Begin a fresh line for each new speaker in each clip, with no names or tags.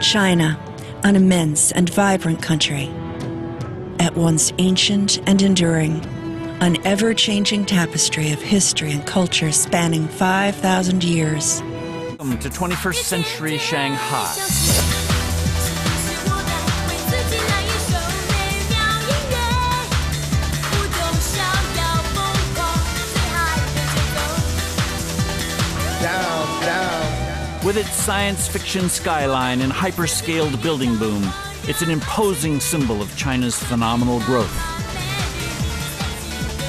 China, an immense and vibrant country, at once ancient and enduring, an ever-changing tapestry of history and culture spanning 5,000 years.
Welcome to 21st century Shanghai. With its science fiction skyline and hyper-scaled building boom, it's an imposing symbol of China's phenomenal growth.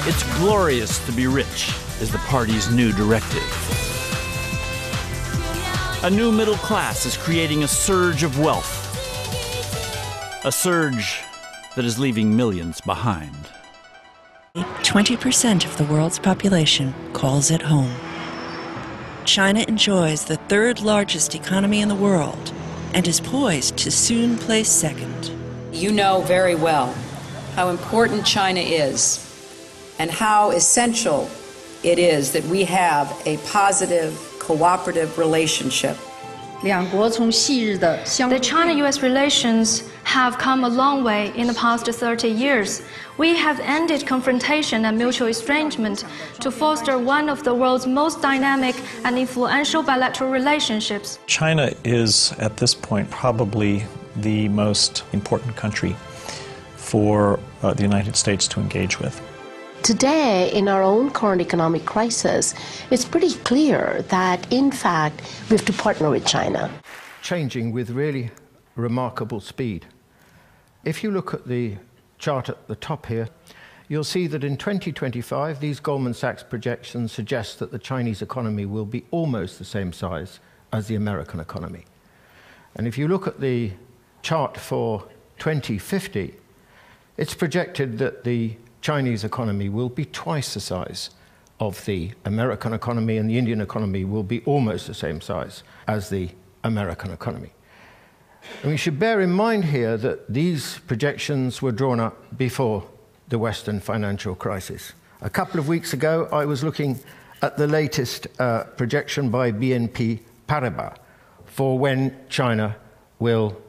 It's glorious to be rich is the party's new directive. A new middle class is creating a surge of wealth. A surge that is leaving millions behind.
20% of the world's population calls it home. China enjoys the third largest economy in the world and is poised to soon place second.
You know very well how important China is and how essential it is that we have a positive, cooperative relationship.
The China-US relations have come a long way in the past 30 years. We have ended confrontation and mutual estrangement to foster one of the world's most dynamic and influential bilateral relationships.
China is, at this point, probably the most important country for the United States to engage with.
Today, in our own current economic crisis, it's pretty clear that, in fact, we have to partner with China.
Changing with really remarkable speed. If you look at the chart at the top here, you'll see that in 2025, these Goldman Sachs projections suggest that the Chinese economy will be almost the same size as the American economy. And if you look at the chart for 2050, it's projected that the Chinese economy will be twice the size of the American economy, and the Indian economy will be almost the same size as the American economy. And we should bear in mind here that these projections were drawn up before the Western financial crisis. A couple of weeks ago, I was looking at the latest projection by BNP Paribas for when China will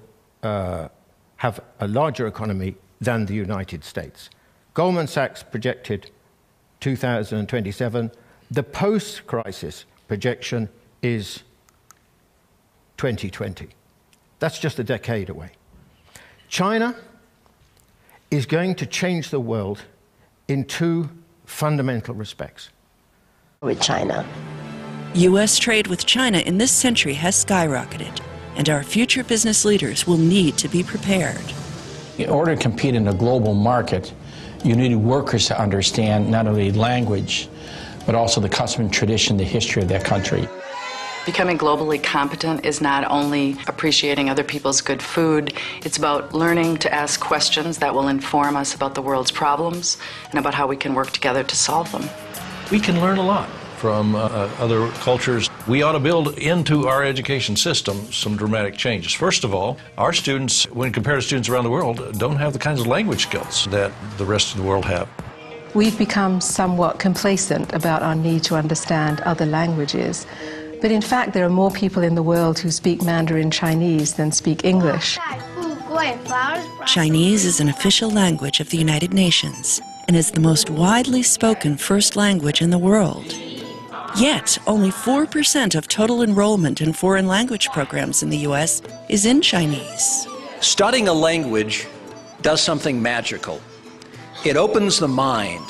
have a larger economy than the United States. Goldman Sachs projected 2027. The post-crisis projection is 2020. That's just a decade away. China is going to change the world in two fundamental respects.
With China.
U.S. trade with China in this century has skyrocketed, and our future business leaders will need to be prepared.
In order to compete in a global market, you need workers to understand not only language, but also the custom and tradition, the history of that country.
Becoming globally competent is not only appreciating other people's good food, it's about learning to ask questions that will inform us about the world's problems and about how we can work together to solve them.
We can learn a lot from other cultures. We ought to build into our education system some dramatic changes. First of all, our students, when compared to students around the world, don't have the kinds of language skills that the rest of the world have.
We've become somewhat complacent about our need to understand other languages. But in fact, there are more people in the world who speak Mandarin Chinese than speak English.
Chinese is an official language of the United Nations and is the most widely spoken first language in the world. Yet, only 4% of total enrollment in foreign language programs in the U.S. is in Chinese.
Studying a language does something magical. It opens the mind,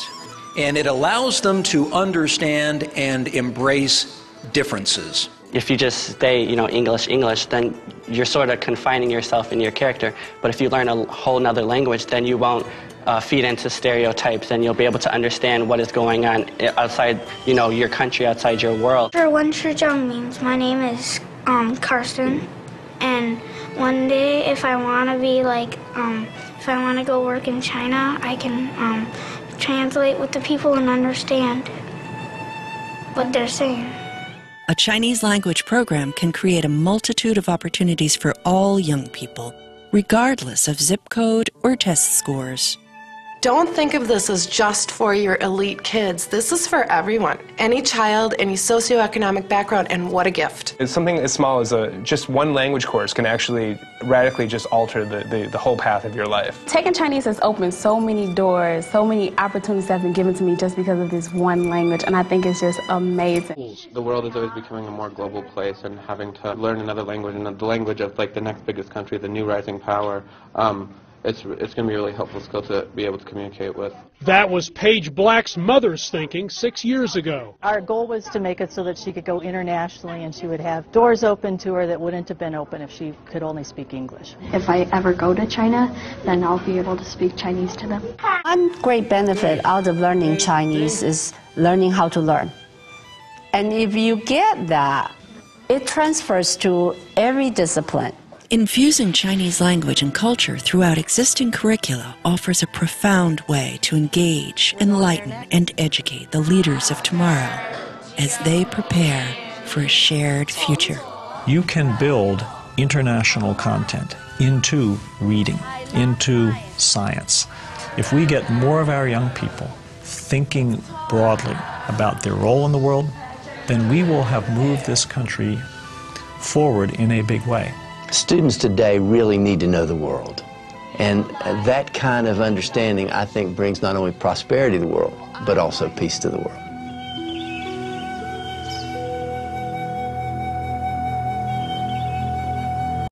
and it allows them to understand and embrace differences.
If you just stay, English, then you're sort of confining yourself in your character. But if you learn a whole nother language, then you won't feed into stereotypes, and you'll be able to understand what is going on outside, your country, outside your world.
means my name is Karsten, and one day if I want to be if I want to go work in China, I can translate with the people and understand what they're saying.
A Chinese language program can create a multitude of opportunities for all young people, regardless of zip code or test scores.
Don't think of this as just for your elite kids. This is for everyone. Any child, any socioeconomic background, and what a gift.
It's something as small as just one language course can actually radically just alter the whole path of your life.
Taking Chinese has opened so many doors, so many opportunities that have been given to me just because of this one language, and I think it's just amazing.
The world is always becoming a more global place, and having to learn another language, and the language of like the next biggest country, the new rising power, it's going to be a really helpful skill to be able to communicate with.
That was Paige Black's mother's thinking 6 years ago.
Our goal was to make it so that she could go internationally and she would have doors open to her that wouldn't have been open if she could only speak English.
If I ever go to China, then I'll be able to speak Chinese to them.
One great benefit out of learning Chinese is learning how to learn. And if you get that, it transfers to every discipline.
Infusing Chinese language and culture throughout existing curricula offers a profound way to engage, enlighten, and educate the leaders of tomorrow as they prepare for a shared future.
You can build international content into reading, into science. If we get more of our young people thinking broadly about their role in the world, then we will have moved this country forward in a big way.
Students today really need to know the world. And that kind of understanding, I think, brings not only prosperity to the world, but also peace to the world.